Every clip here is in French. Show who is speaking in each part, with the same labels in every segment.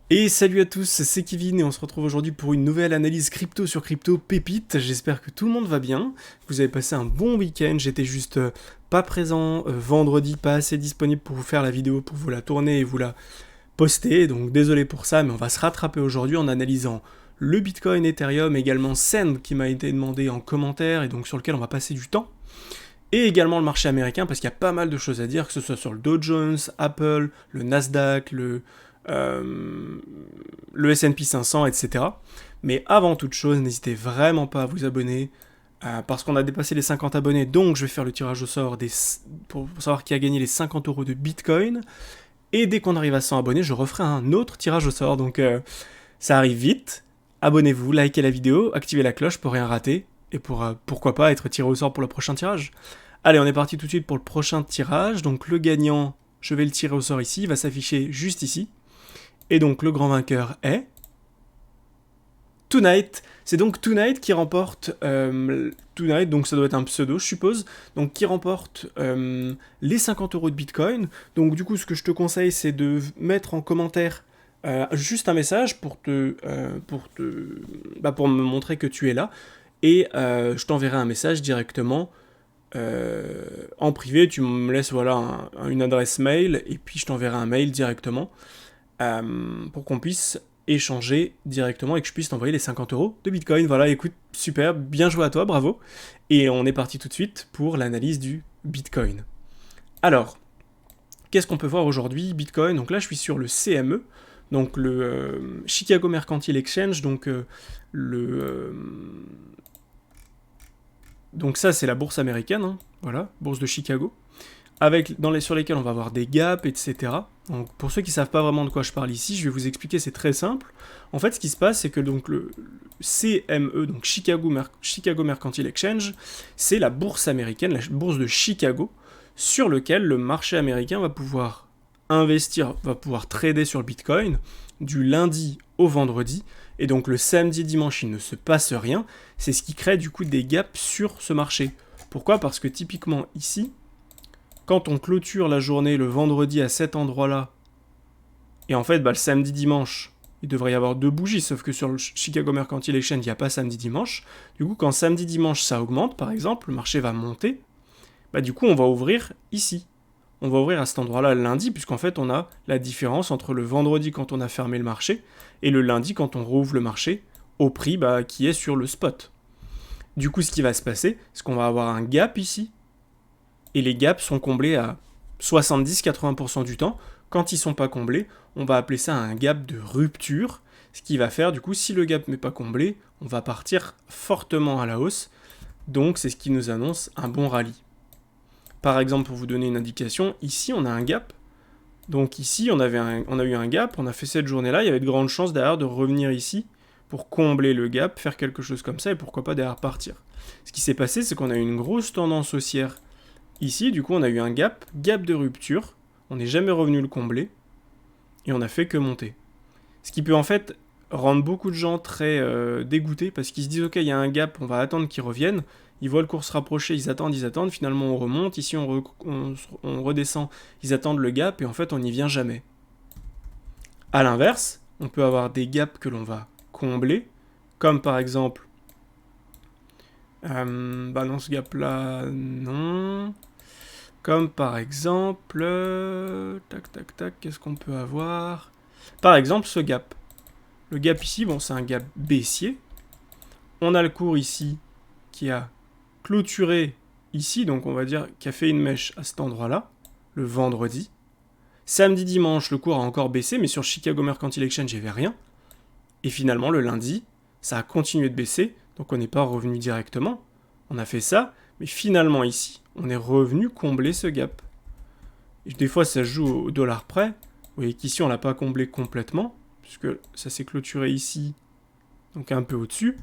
Speaker 1: Et salut à tous, c'est Kevin et on se retrouve aujourd'hui pour une nouvelle analyse crypto sur Crypto Pépite. J'espère que tout le monde va bien, vous avez passé un bon week-end, j'étais juste pas présent vendredi, pas assez disponible pour vous faire la vidéo, pour vous la tourner et vous la poster, donc désolé pour ça, mais on va se rattraper aujourd'hui en analysant le Bitcoin, Ethereum, également Send qui m'a été demandé en commentaire et donc sur lequel on va passer du temps. Et également le marché américain, parce qu'il y a pas mal de choses à dire, que ce soit sur le Dow Jones, Apple, le Nasdaq, le S&P 500, etc. Mais avant toute chose, n'hésitez vraiment pas à vous abonner, parce qu'on a dépassé les 50 abonnés, donc je vais faire le tirage au sort pour savoir qui a gagné les 50 euros de Bitcoin. Et dès qu'on arrive à 100 abonnés, je referai un autre tirage au sort, donc ça arrive vite. Abonnez-vous, likez la vidéo, activez la cloche pour rien rater, et pour pourquoi pas être tiré au sort pour le prochain tirage. Allez, on est parti tout de suite pour le prochain tirage. Donc le gagnant, je vais le tirer au sort ici, il va s'afficher juste ici. Et donc le grand vainqueur est Tonight. C'est donc Tonight qui remporte Tonight, donc ça doit être un pseudo, je suppose. Donc qui remporte les 50 euros de Bitcoin. Donc du coup, ce que je te conseille, c'est de mettre en commentaire juste un message pour me montrer que tu es là. Et je t'enverrai un message directement en privé. Tu me laisses voilà une adresse mail et puis je t'enverrai un mail directement pour qu'on puisse échanger directement et que je puisse t'envoyer les 50 euros de Bitcoin. Voilà, écoute, super, bien joué à toi, bravo. Et on est parti tout de suite pour l'analyse du Bitcoin. Alors, qu'est-ce qu'on peut voir aujourd'hui Bitcoin, donc là je suis sur le CME, donc le Chicago Mercantile Exchange, donc ça c'est la bourse américaine, hein, voilà, bourse de Chicago, sur lesquels on va avoir des gaps, etc. Donc pour ceux qui ne savent pas vraiment de quoi je parle ici, je vais vous expliquer, c'est très simple. En fait, ce qui se passe, c'est que donc le CME, donc Chicago Mercantile Exchange, c'est la bourse américaine, la bourse de Chicago, sur lequel le marché américain va pouvoir investir, va pouvoir trader sur le Bitcoin du lundi au vendredi. Et donc le samedi, dimanche, il ne se passe rien. C'est ce qui crée du coup des gaps sur ce marché. Pourquoi ? Parce que typiquement ici, quand on clôture la journée le vendredi à cet endroit-là, et en fait, le samedi-dimanche, il devrait y avoir deux bougies, sauf que sur le Chicago Mercantile Exchange, il n'y a pas samedi-dimanche. Du coup, quand samedi-dimanche, ça augmente, par exemple, le marché va monter, du coup, on va ouvrir ici. On va ouvrir à cet endroit-là le lundi, puisqu'en fait, on a la différence entre le vendredi quand on a fermé le marché, et le lundi quand on rouvre le marché, au prix qui est sur le spot. Du coup, ce qui va se passer, c'est qu'on va avoir un gap ici, et les gaps sont comblés à 70-80% du temps. Quand ils ne sont pas comblés, on va appeler ça un gap de rupture, ce qui va faire, du coup, si le gap n'est pas comblé, on va partir fortement à la hausse, donc c'est ce qui nous annonce un bon rallye. Par exemple, pour vous donner une indication, ici on a un gap, donc ici on a eu un gap, on a fait cette journée-là, il y avait de grandes chances derrière de revenir ici pour combler le gap, faire quelque chose comme ça, et pourquoi pas derrière partir. Ce qui s'est passé, c'est qu'on a eu une grosse tendance haussière ici, du coup, on a eu un gap de rupture, on n'est jamais revenu le combler, et on a fait que monter. Ce qui peut en fait rendre beaucoup de gens très dégoûtés, parce qu'ils se disent, ok, il y a un gap, on va attendre qu'il revienne, ils voient le cours se rapprocher, ils attendent, finalement on remonte, ici on redescend, ils attendent le gap, et en fait on n'y vient jamais. A l'inverse, on peut avoir des gaps que l'on va combler, comme par exemple, non, ce gap-là, non. Comme par exemple, qu'est-ce qu'on peut avoir ? Par exemple, ce gap. Le gap ici, bon, c'est un gap baissier. On a le cours ici qui a clôturé ici, donc on va dire qui a fait une mèche à cet endroit-là, le vendredi. Samedi, dimanche, le cours a encore baissé, mais sur Chicago Mercantile Exchange, il n'y avait rien. Et finalement, le lundi, ça a continué de baisser, donc on n'est pas revenu directement. On a fait ça, mais finalement ici, on est revenu combler ce gap. Et des fois, ça se joue au dollar près. Vous voyez qu'ici, on ne l'a pas comblé complètement, puisque ça s'est clôturé ici, donc un peu au-dessus.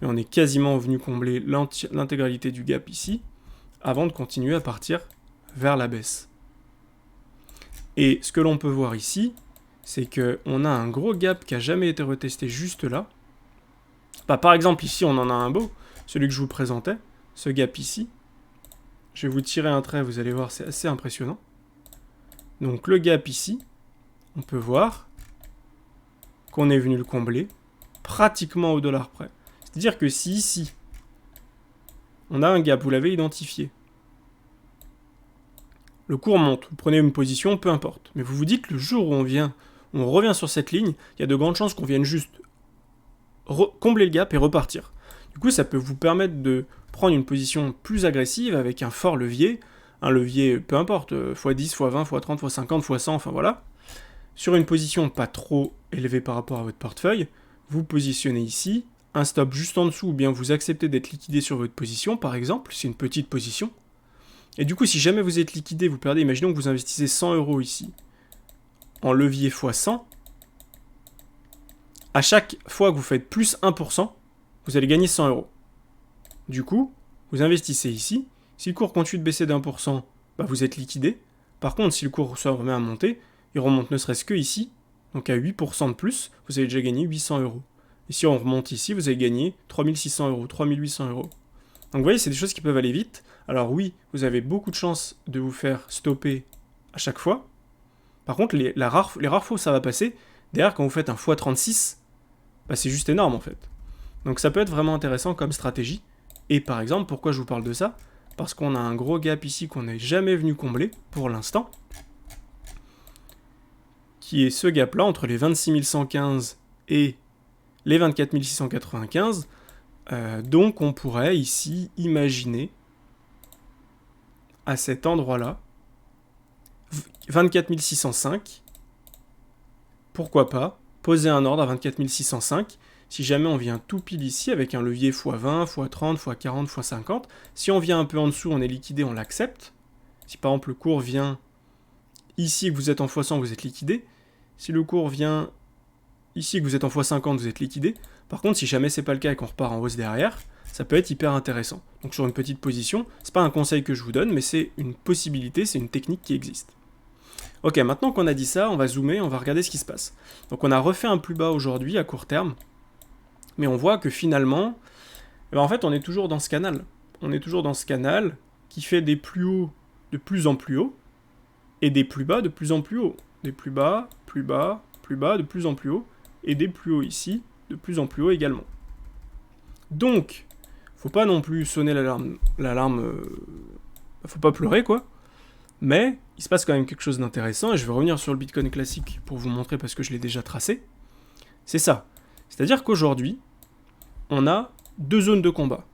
Speaker 1: Mais on est quasiment venu combler l'intégralité du gap ici, avant de continuer à partir vers la baisse. Et ce que l'on peut voir ici, c'est qu'on a un gros gap qui n'a jamais été retesté juste là. Par exemple, ici, on en a un beau, celui que je vous présentais, ce gap ici. Je vais vous tirer un trait, vous allez voir, c'est assez impressionnant. Donc le gap ici, on peut voir qu'on est venu le combler, pratiquement au dollar près. C'est-à-dire que si ici, on a un gap, vous l'avez identifié, le cours monte, vous prenez une position, peu importe. Mais vous vous dites, le jour où on revient sur cette ligne, il y a de grandes chances qu'on vienne juste combler le gap et repartir. Du coup, ça peut vous permettre de prendre une position plus agressive avec un fort levier, un levier, peu importe, x10, x20, x30, x50, x100, enfin voilà. Sur une position pas trop élevée par rapport à votre portefeuille, vous positionnez ici, un stop juste en dessous, ou bien vous acceptez d'être liquidé sur votre position, par exemple, c'est une petite position. Et du coup, si jamais vous êtes liquidé, vous perdez, imaginons que vous investissez 100 € ici, en levier x100, à chaque fois que vous faites plus 1%, vous allez gagner 100 €. Du coup, vous investissez ici, si le cours continue de baisser d'1%, bah vous êtes liquidé. Par contre, si le cours se remet à monter, il remonte ne serait-ce que ici, donc à 8% de plus, vous avez déjà gagné 800 €. Et si on remonte ici, vous avez gagné 3600 €, 3800 €. Donc vous voyez, c'est des choses qui peuvent aller vite. Alors oui, vous avez beaucoup de chances de vous faire stopper à chaque fois. Par contre, les rares fois où ça va passer, derrière, quand vous faites un x36, bah, c'est juste énorme en fait. Donc ça peut être vraiment intéressant comme stratégie. Et par exemple, pourquoi je vous parle de ça? Parce qu'on a un gros gap ici qu'on n'est jamais venu combler pour l'instant, qui est ce gap-là entre les 26 115 et les 24 695. Donc on pourrait ici imaginer à cet endroit-là 24 605, pourquoi pas poser un ordre à 24 605 si jamais on vient tout pile ici avec un levier x20, x30, x40, x50. Si on vient un peu en dessous, on est liquidé, on l'accepte. Si par exemple le cours vient ici, que vous êtes en x100, vous êtes liquidé. Si le cours vient ici, que vous êtes en x50, vous êtes liquidé. Par contre, si jamais c'est pas le cas et qu'on repart en hausse derrière, ça peut être hyper intéressant. Donc sur une petite position, c'est pas un conseil que je vous donne, mais c'est une possibilité, c'est une technique qui existe. Ok, maintenant qu'on a dit ça, on va zoomer, on va regarder ce qui se passe. Donc on a refait un plus bas aujourd'hui à court terme, mais on voit que finalement, en fait on est toujours dans ce canal. On est toujours dans ce canal qui fait des plus hauts de plus en plus haut, et des plus bas de plus en plus haut. Des plus bas, plus bas, plus bas, de plus en plus haut, et des plus hauts ici, de plus en plus haut également. Donc, faut pas non plus sonner l'alarme, faut pas pleurer quoi, mais il se passe quand même quelque chose d'intéressant, et je vais revenir sur le Bitcoin classique pour vous montrer parce que je l'ai déjà tracé. C'est ça. C'est-à-dire qu'aujourd'hui, on a deux zones de combat.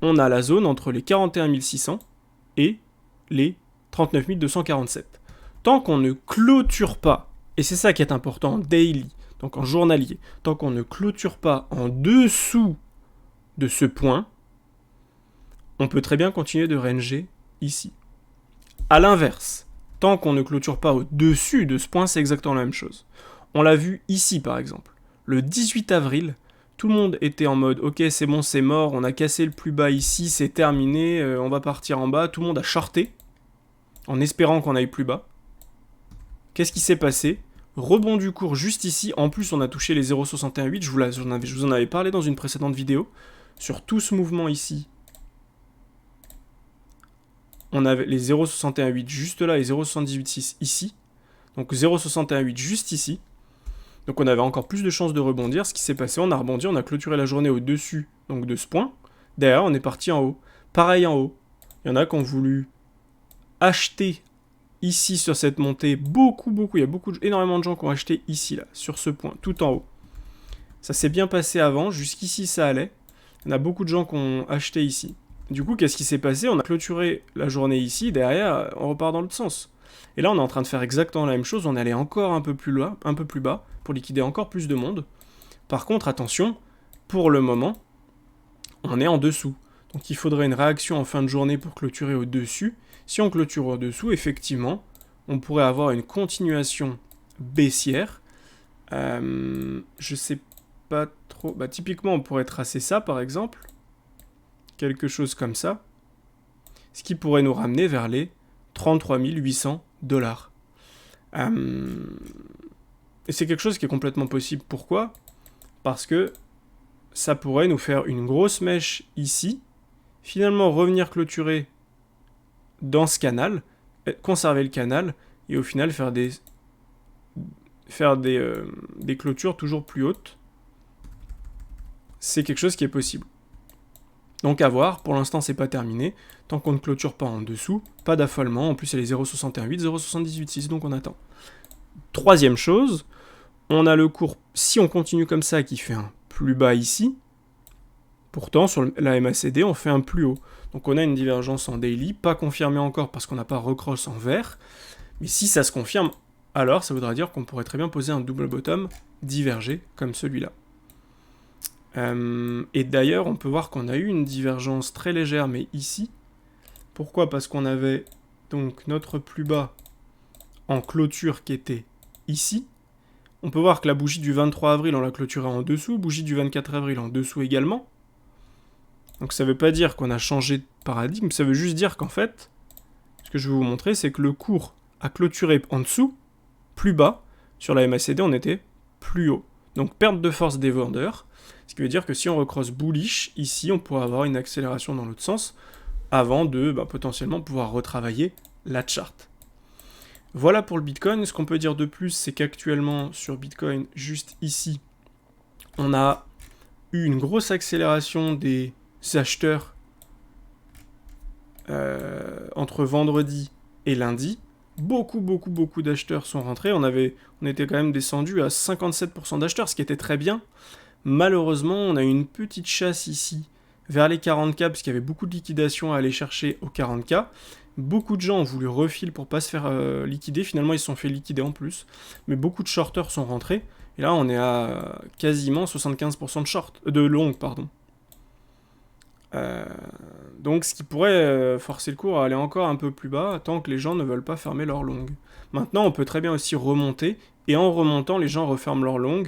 Speaker 1: On a la zone entre les 41 600 et les 39 247. Tant qu'on ne clôture pas, et c'est ça qui est important en daily, donc en journalier, tant qu'on ne clôture pas en dessous de ce point, on peut très bien continuer de ranger ici. A l'inverse, tant qu'on ne clôture pas au-dessus de ce point, c'est exactement la même chose. On l'a vu ici par exemple. Le 18 avril, tout le monde était en mode « Ok, c'est bon, c'est mort, on a cassé le plus bas ici, c'est terminé, on va partir en bas. » Tout le monde a shorté en espérant qu'on aille plus bas. Qu'est-ce qui s'est passé? Rebond du cours juste ici. En plus, on a touché les 0,618. Je vous en avais parlé dans une précédente vidéo. Sur tout ce mouvement ici, on avait les 0,618 juste là et 0,786 ici. Donc 0,618 juste ici. Donc on avait encore plus de chances de rebondir. Ce qui s'est passé, on a rebondi, on a clôturé la journée au-dessus donc de ce point. Derrière, on est parti en haut. Pareil en haut. Il y en a qui ont voulu acheter ici sur cette montée. Il y a énormément de gens qui ont acheté ici, là, sur ce point, tout en haut. Ça s'est bien passé avant, jusqu'ici ça allait. Il y en a beaucoup de gens qui ont acheté ici. Du coup, qu'est-ce qui s'est passé? On a clôturé la journée ici, derrière, on repart dans l'autre sens. Et là, on est en train de faire exactement la même chose, on est allé encore un peu plus bas, pour liquider encore plus de monde. Par contre, attention, pour le moment, on est en dessous. Donc il faudrait une réaction en fin de journée pour clôturer au-dessus. Si on clôture au-dessous, effectivement, on pourrait avoir une continuation baissière. Je sais pas trop... Bah, typiquement, on pourrait tracer ça, par exemple. Quelque chose comme ça. Ce qui pourrait nous ramener vers les 33 800 $. Et c'est quelque chose qui est complètement possible. Pourquoi? Parce que ça pourrait nous faire une grosse mèche ici, finalement revenir clôturer dans ce canal, conserver le canal, et au final faire faire des clôtures toujours plus hautes. C'est quelque chose qui est possible. Donc à voir, pour l'instant c'est pas terminé. Tant qu'on ne clôture pas en dessous, pas d'affolement. En plus c'est les 0,68, 0,78,6, donc on attend. Troisième chose, on a le cours, si on continue comme ça, qui fait un plus bas ici. Pourtant, sur la MACD, on fait un plus haut. Donc on a une divergence en daily, pas confirmée encore parce qu'on n'a pas recross en vert. Mais si ça se confirme, alors ça voudra dire qu'on pourrait très bien poser un double bottom divergé, comme celui-là. Et d'ailleurs, on peut voir qu'on a eu une divergence très légère, mais ici. Pourquoi? Parce qu'on avait donc notre plus bas en clôture qui était ici. On peut voir que la bougie du 23 avril, on l'a clôturée en dessous, bougie du 24 avril en dessous également. Donc ça ne veut pas dire qu'on a changé de paradigme, ça veut juste dire qu'en fait, ce que je vais vous montrer, c'est que le cours a clôturé en dessous, plus bas. Sur la MACD, on était plus haut. Donc perte de force des vendeurs, ce qui veut dire que si on recrosse bullish, ici, on pourrait avoir une accélération dans l'autre sens, avant de potentiellement pouvoir retravailler la charte. Voilà pour le Bitcoin. Ce qu'on peut dire de plus, c'est qu'actuellement, sur Bitcoin, juste ici, on a eu une grosse accélération des acheteurs entre vendredi et lundi. Beaucoup d'acheteurs sont rentrés. On était quand même descendu à 57% d'acheteurs, ce qui était très bien. Malheureusement, on a eu une petite chasse ici vers les 40K, parce qu'il y avait beaucoup de liquidations à aller chercher aux 40K. Beaucoup de gens ont voulu refill pour pas se faire liquider. Finalement, ils se sont fait liquider en plus. Mais beaucoup de shorters sont rentrés. Et là, on est à quasiment 75% de long, pardon. Donc, ce qui pourrait forcer le cours à aller encore un peu plus bas, tant que les gens ne veulent pas fermer leur long. Maintenant, on peut très bien aussi remonter. Et en remontant, les gens referment leur long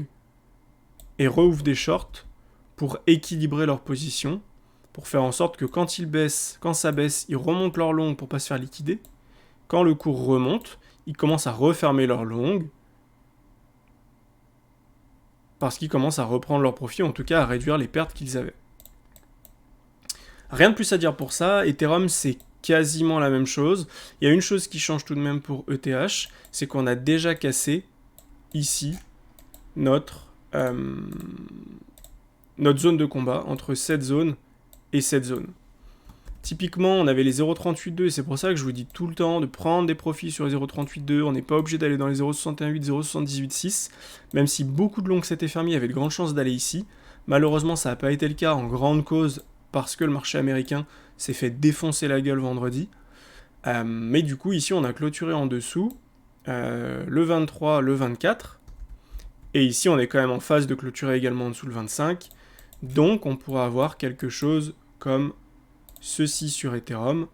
Speaker 1: et reouvrent des shorts pour équilibrer leur position, pour faire en sorte que quand ça baisse, ils remontent leur long pour pas se faire liquider. Quand le cours remonte, ils commencent à refermer leur long parce qu'ils commencent à reprendre leur profit, en tout cas à réduire les pertes qu'ils avaient. Rien de plus à dire pour ça. Ethereum, c'est quasiment la même chose. Il y a une chose qui change tout de même pour ETH, c'est qu'on a déjà cassé ici notre zone de combat entre cette zone et cette zone. Typiquement, on avait les 0.38.2 et c'est pour ça que je vous dis tout le temps de prendre des profits sur les 0.38.2. On n'est pas obligé d'aller dans les 0.61.8, 0.78.6. Même si beaucoup de longs s'étaient fermés, il y avait de grandes chances d'aller ici. Malheureusement, ça n'a pas été le cas en grande cause parce que le marché américain s'est fait défoncer la gueule vendredi. Mais du coup, ici, on a clôturé en dessous le 23, le 24. Et ici, on est quand même en phase de clôturer également en dessous le 25. Donc, on pourra avoir quelque chose comme ceci sur Ethereum.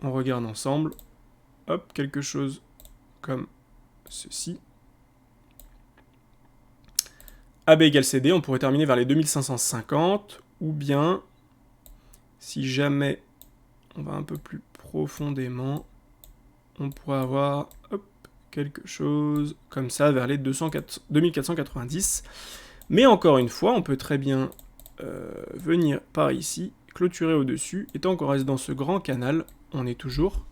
Speaker 1: On regarde ensemble. Hop, quelque chose comme ceci. AB égale CD, on pourrait terminer vers les 2550. Ou bien, si jamais on va un peu plus profondément, on pourrait avoir quelque chose comme ça vers les 2490. Mais encore une fois, on peut très bien venir par ici, clôturer au-dessus, et tant qu'on reste dans ce grand canal, on est toujours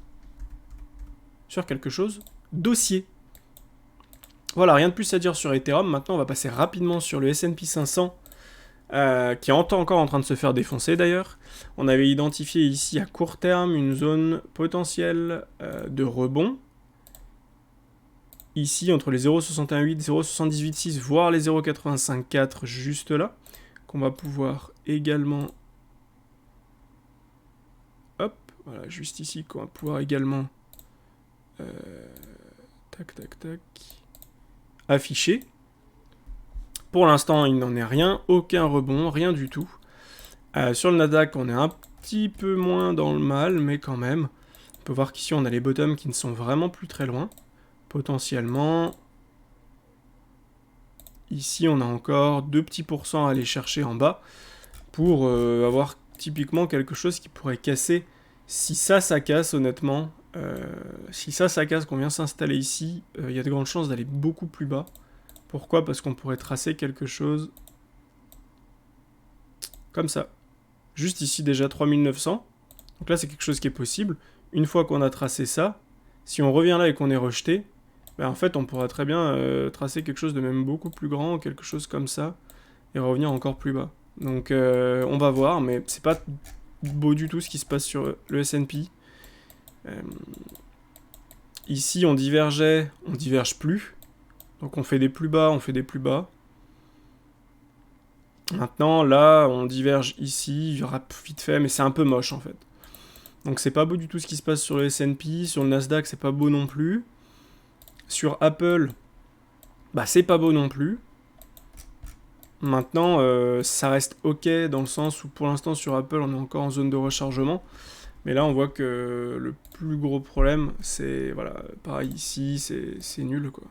Speaker 1: sur quelque chose d'haussier. Voilà, rien de plus à dire sur Ethereum. Maintenant, on va passer rapidement sur le S&P 500, qui est encore en train de se faire défoncer d'ailleurs. On avait identifié ici à court terme une zone potentielle de rebond. Ici, entre les 0.61.8, 0.78.6, voire les 0.85.4, juste là, qu'on va pouvoir également... Hop, voilà, juste ici, qu'on va pouvoir également... afficher. Pour l'instant, il n'en est rien, aucun rebond, rien du tout. Sur le Nasdaq, on est un petit peu moins dans le mal, mais quand même. On peut voir qu'ici, on a les bottoms qui ne sont vraiment plus très loin. Potentiellement, ici on a encore 2 petits pourcents à aller chercher en bas pour avoir typiquement quelque chose qui pourrait casser. Si ça casse honnêtement, si ça casse qu'on vient s'installer ici, il y a de grandes chances d'aller beaucoup plus bas. Pourquoi? Parce qu'on pourrait tracer quelque chose comme ça. Juste ici déjà 3900. Donc là c'est quelque chose qui est possible. Une fois qu'on a tracé ça, si on revient là et qu'on est rejeté, ben, en fait, on pourra très bien tracer quelque chose de même beaucoup plus grand, quelque chose comme ça, et revenir encore plus bas. Donc, on va voir, mais c'est pas beau du tout ce qui se passe sur le S&P. Ici, on divergeait, on diverge plus. Donc, on fait des plus bas, on fait des plus bas. Maintenant, là, on diverge ici, il y aura vite fait, mais c'est un peu moche en fait. Donc c'est pas beau du tout ce qui se passe sur le S&P, sur le Nasdaq c'est pas beau non plus. Sur Apple, bah c'est pas beau non plus. Maintenant, ça reste ok dans le sens où pour l'instant sur Apple on est encore en zone de rechargement. Mais là on voit que le plus gros problème c'est, voilà, pareil ici, c'est nul quoi.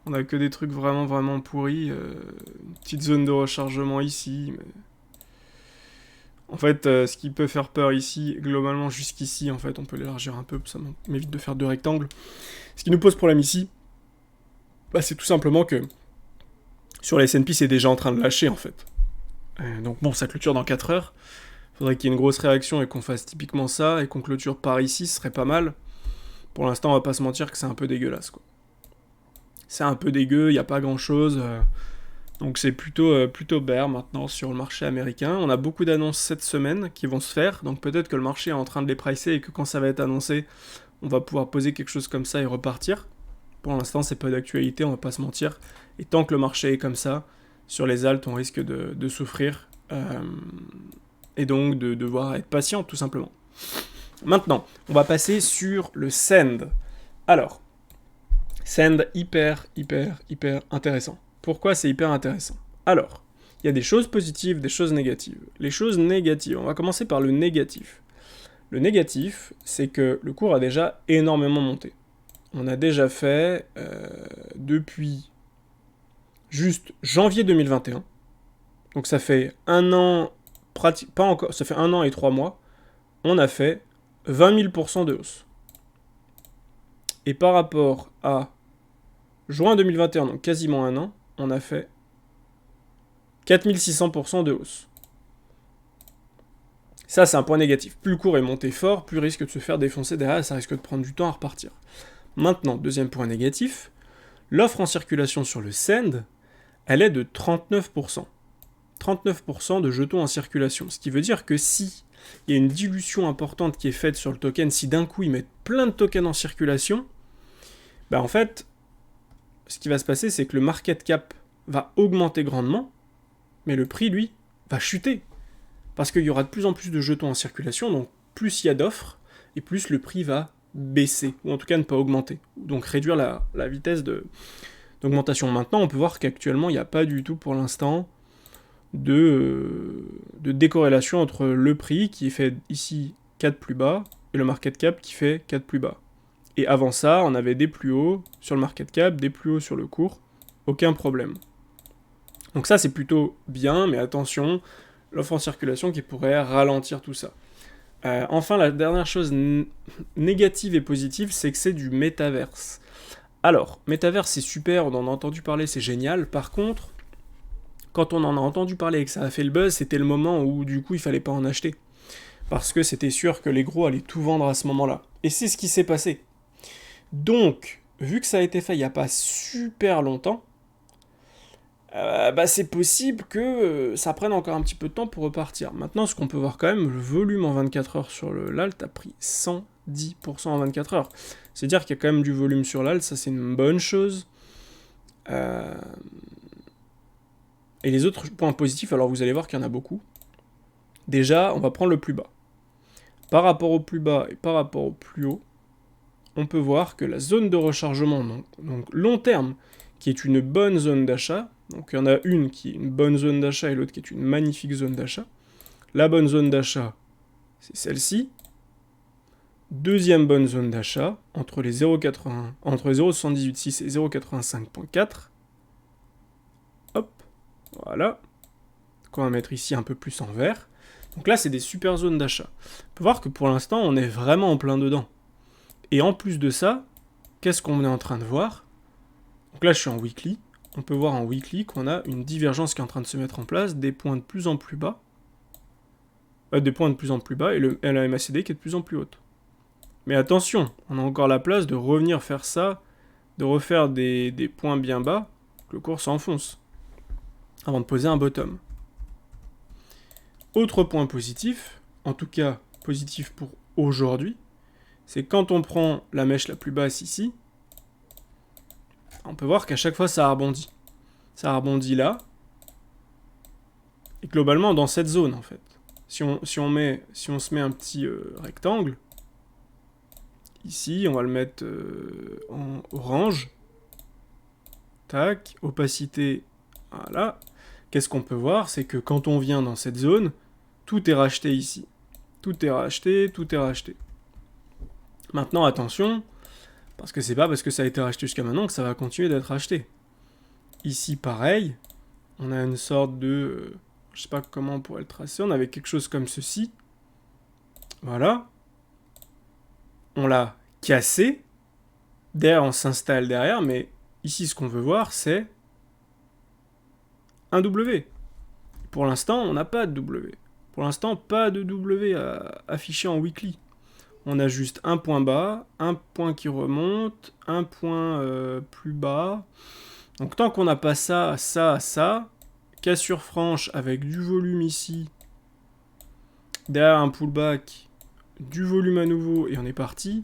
Speaker 1: On a que des trucs vraiment vraiment pourris. Une petite zone de rechargement ici, mais... En fait, ce qui peut faire peur ici, globalement jusqu'ici, en fait, on peut l'élargir un peu, ça m'évite de faire deux rectangles. Ce qui nous pose problème ici, bah, c'est tout simplement que sur les S&P, c'est déjà en train de lâcher, en fait. Donc bon, ça clôture dans 4 heures. Faudrait qu'il y ait une grosse réaction et qu'on fasse typiquement ça, et qu'on clôture par ici, ce serait pas mal. Pour l'instant, on va pas se mentir que c'est un peu dégueulasse, quoi. C'est un peu dégueu, il n'y a pas grand-chose... Donc c'est plutôt bear maintenant sur le marché américain. On a beaucoup d'annonces cette semaine qui vont se faire, donc peut-être que le marché est en train de les pricer et que quand ça va être annoncé, on va pouvoir poser quelque chose comme ça et repartir. Pour l'instant, c'est pas d'actualité, on va pas se mentir. Et tant que le marché est comme ça, sur les alts, on risque de souffrir et donc de devoir être patient tout simplement. Maintenant, on va passer sur le Send. Alors, Send hyper intéressant. Pourquoi c'est hyper intéressant? Alors, il y a des choses positives, des choses négatives. Les choses négatives, on va commencer par le négatif. Le négatif, c'est que le cours a déjà énormément monté. On a déjà fait, depuis juste janvier 2021, donc ça fait un an, pas encore, ça fait 1 an et 3 mois, on a fait 20 000% de hausse. Et par rapport à juin 2021, donc quasiment un an, on a fait 4600% de hausse. Ça, c'est un point négatif. Plus le cours est monté fort, plus il risque de se faire défoncer derrière, ça risque de prendre du temps à repartir. Maintenant, deuxième point négatif, l'offre en circulation sur le Send, elle est de 39%. 39% de jetons en circulation. Ce qui veut dire que si il y a une dilution importante qui est faite sur le token, si d'un coup ils mettent plein de tokens en circulation, bah en fait, ce qui va se passer, c'est que le market cap va augmenter grandement, mais le prix, lui, va chuter. Parce qu'il y aura de plus en plus de jetons en circulation, donc plus il y a d'offres, et plus le prix va baisser, ou en tout cas ne pas augmenter. Donc réduire la vitesse d'augmentation. Maintenant, on peut voir qu'actuellement, il n'y a pas du tout pour l'instant de décorrélation entre le prix qui est fait ici 4 plus bas, et le market cap qui fait 4 plus bas. Et avant ça, on avait des plus hauts sur le market cap, des plus hauts sur le cours, aucun problème. Donc ça, c'est plutôt bien, mais attention, l'offre en circulation qui pourrait ralentir tout ça. Enfin, la dernière chose négative et positive, c'est que c'est du métaverse. Alors, métaverse, c'est super, on en a entendu parler, c'est génial. Par contre, quand on en a entendu parler et que ça a fait le buzz, c'était le moment où, du coup, il fallait pas en acheter. Parce que c'était sûr que les gros allaient tout vendre à ce moment-là. Et c'est ce qui s'est passé. Donc, vu que ça a été fait il n'y a pas super longtemps, bah c'est possible que ça prenne encore un petit peu de temps pour repartir. Maintenant, ce qu'on peut voir quand même, le volume en 24 heures sur le l'alt a pris 110% en 24 heures. C'est-à-dire qu'il y a quand même du volume sur l'alt, ça c'est une bonne chose. Et les autres points positifs, alors vous allez voir qu'il y en a beaucoup. Déjà, on va prendre le plus bas. Par rapport au plus bas et par rapport au plus haut, on peut voir que la zone de rechargement, donc long terme, qui est une bonne zone d'achat, donc il y en a une qui est une bonne zone d'achat et l'autre qui est une magnifique zone d'achat. La bonne zone d'achat, c'est celle-ci. Deuxième bonne zone d'achat, entre les 0,786 et 0,85.4. Hop, voilà. Donc on va mettre ici un peu plus en vert. Donc là, c'est des super zones d'achat. On peut voir que pour l'instant, on est vraiment en plein dedans. Et en plus de ça, qu'est-ce qu'on est en train de voir? Donc là, je suis en weekly. On peut voir en weekly qu'on a une divergence qui est en train de se mettre en place, des points de plus en plus bas. Des points de plus en plus bas, et la MACD qui est de plus en plus haute. Mais attention, on a encore la place de revenir faire ça de refaire des points bien bas, le cours s'enfonce, avant de poser un bottom. Autre point positif, en tout cas positif pour aujourd'hui, c'est quand on prend la mèche la plus basse ici, on peut voir qu'à chaque fois ça rebondit. Ça rebondit là, et globalement dans cette zone en fait. Si on se met un petit rectangle, ici on va le mettre en orange, tac, opacité, voilà. Qu'est-ce qu'on peut voir? C'est que quand on vient dans cette zone, tout est racheté ici. Tout est racheté, tout est racheté. Maintenant, attention, parce que c'est pas parce que ça a été racheté jusqu'à maintenant que ça va continuer d'être racheté. Ici, pareil, on a une sorte de... je sais pas comment on pourrait le tracer, on avait quelque chose comme ceci. Voilà. On l'a cassé. Derrière, on s'installe derrière, mais ici, ce qu'on veut voir, c'est un W. Pour l'instant, on n'a pas de W. Pour l'instant, pas de W affiché en weekly. On a juste un point bas, un point qui remonte, un point plus bas. Donc tant qu'on n'a pas ça, cassure franche avec du volume ici, derrière un pullback, du volume à nouveau, et on est parti,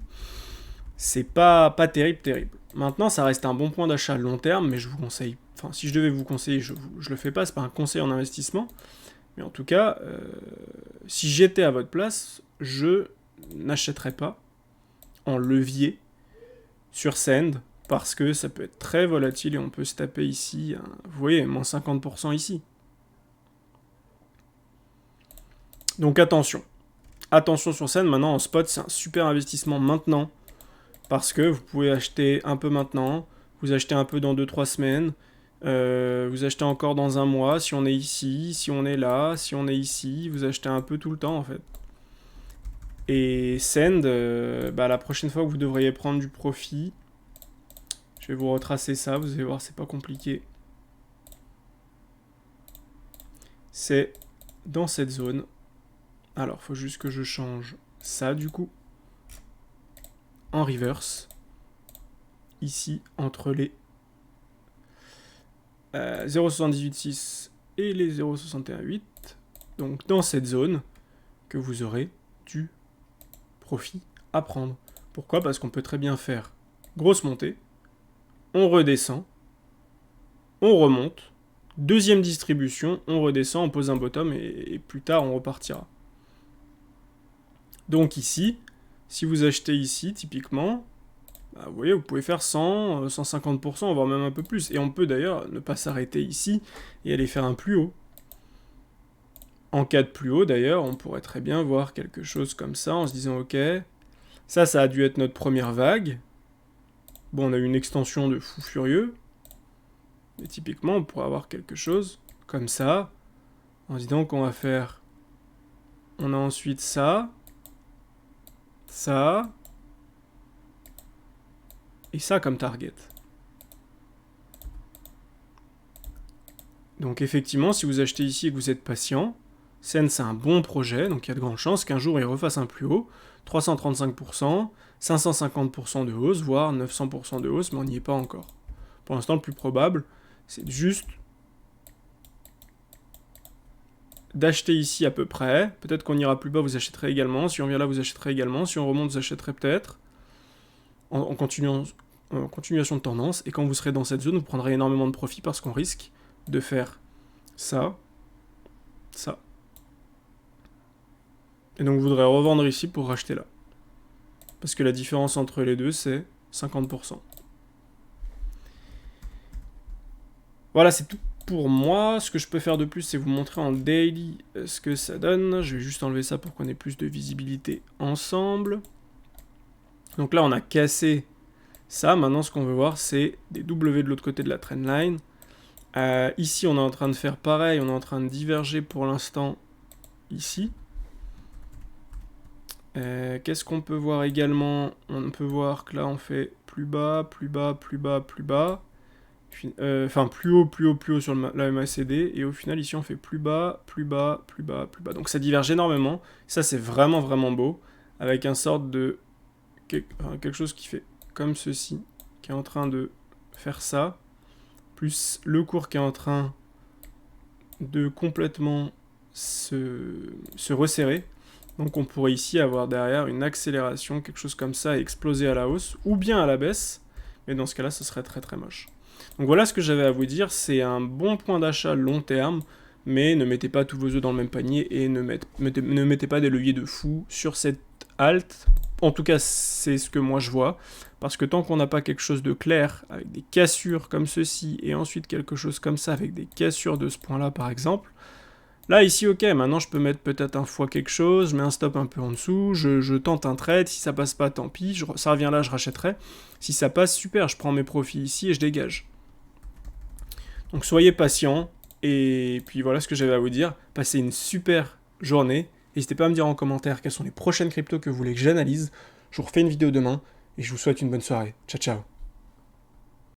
Speaker 1: c'est pas terrible. Maintenant, ça reste un bon point d'achat à long terme, mais je vous conseille, enfin si je devais vous conseiller, je le fais pas, c'est pas un conseil en investissement, mais en tout cas, si j'étais à votre place, je n'achèterais pas en levier sur Send, parce que ça peut être très volatile et on peut se taper ici, vous voyez, moins 50% ici. Donc attention. Attention sur Send, maintenant en spot, c'est un super investissement maintenant, parce que vous pouvez acheter un peu maintenant, vous achetez un peu dans 2-3 semaines, vous achetez encore dans un mois, si on est ici, si on est là, si on est ici, vous achetez un peu tout le temps en fait. Et Send, la prochaine fois que vous devriez prendre du profit, je vais vous retracer ça, vous allez voir, c'est pas compliqué. C'est dans cette zone. Alors, faut juste que je change ça du coup. En reverse. Ici, entre les 0,786 et les 0,618. Donc, dans cette zone, que vous aurez du profit à prendre. Pourquoi? Parce qu'on peut très bien faire grosse montée. On redescend. On remonte. Deuxième distribution, on redescend, on pose un bottom et plus tard on repartira. Donc ici, si vous achetez ici, typiquement, vous voyez, vous pouvez faire 100, 150%, voire même un peu plus. Et on peut d'ailleurs ne pas s'arrêter ici et aller faire un plus haut. En cas de plus haut, d'ailleurs, on pourrait très bien voir quelque chose comme ça en se disant, ok, ça a dû être notre première vague. Bon, on a eu une extension de fou furieux. Mais typiquement, on pourrait avoir quelque chose comme ça, en se disant qu'on va faire... On a ensuite ça, ça, et ça comme target. Donc effectivement, si vous achetez ici et que vous êtes patient, Sen c'est un bon projet, donc il y a de grandes chances qu'un jour il refasse un plus haut, 335%, 550% de hausse, voire 900% de hausse, mais on n'y est pas encore. Pour l'instant, le plus probable, c'est juste d'acheter ici à peu près. Peut-être qu'on ira plus bas, vous achèterez également. Si on vient là, vous achèterez également. Si on remonte, vous achèterez peut-être. En continuation de tendance. Et quand vous serez dans cette zone, vous prendrez énormément de profit parce qu'on risque de faire ça, ça. Et donc vous voudrez revendre ici pour racheter là. Parce que la différence entre les deux, c'est 50%. Voilà, c'est tout pour moi. Ce que je peux faire de plus, c'est vous montrer en daily ce que ça donne. Je vais juste enlever ça pour qu'on ait plus de visibilité ensemble. Donc là, on a cassé ça. Maintenant, ce qu'on veut voir, c'est des W de l'autre côté de la trendline. Ici, on est en train de faire pareil. On est en train de diverger pour l'instant ici. Qu'est-ce qu'on peut voir également? On peut voir que là, on fait plus bas, plus bas, plus bas, plus bas. Enfin, plus haut, plus haut, plus haut sur la MACD. Et au final, ici, on fait plus bas, plus bas, plus bas, plus bas. Donc ça diverge énormément. Ça, c'est vraiment, vraiment beau. Avec un sorte de... quelque chose qui fait comme ceci. qui est en train de faire ça, plus le cours qui est en train de complètement se resserrer. Donc on pourrait ici avoir derrière une accélération, quelque chose comme ça, et exploser à la hausse, ou bien à la baisse, mais dans ce cas-là, ce serait très très moche. Donc voilà ce que j'avais à vous dire, c'est un bon point d'achat long terme, mais ne mettez pas tous vos œufs dans le même panier, et ne mettez pas des leviers de fou sur cette halte. En tout cas, c'est ce que moi je vois, parce que tant qu'on n'a pas quelque chose de clair, avec des cassures comme ceci, et ensuite quelque chose comme ça, avec des cassures de ce point-là par exemple, là, ici, ok, maintenant je peux mettre peut-être un fois quelque chose, je mets un stop un peu en dessous, je tente un trade, si ça passe pas, tant pis, ça revient là, je rachèterai. Si ça passe, super, je prends mes profits ici et je dégage. Donc soyez patient, et puis voilà ce que j'avais à vous dire. Passez une super journée. N'hésitez pas à me dire en commentaire quelles sont les prochaines cryptos que vous voulez que j'analyse. Je vous refais une vidéo demain, et je vous souhaite une bonne soirée. Ciao, ciao.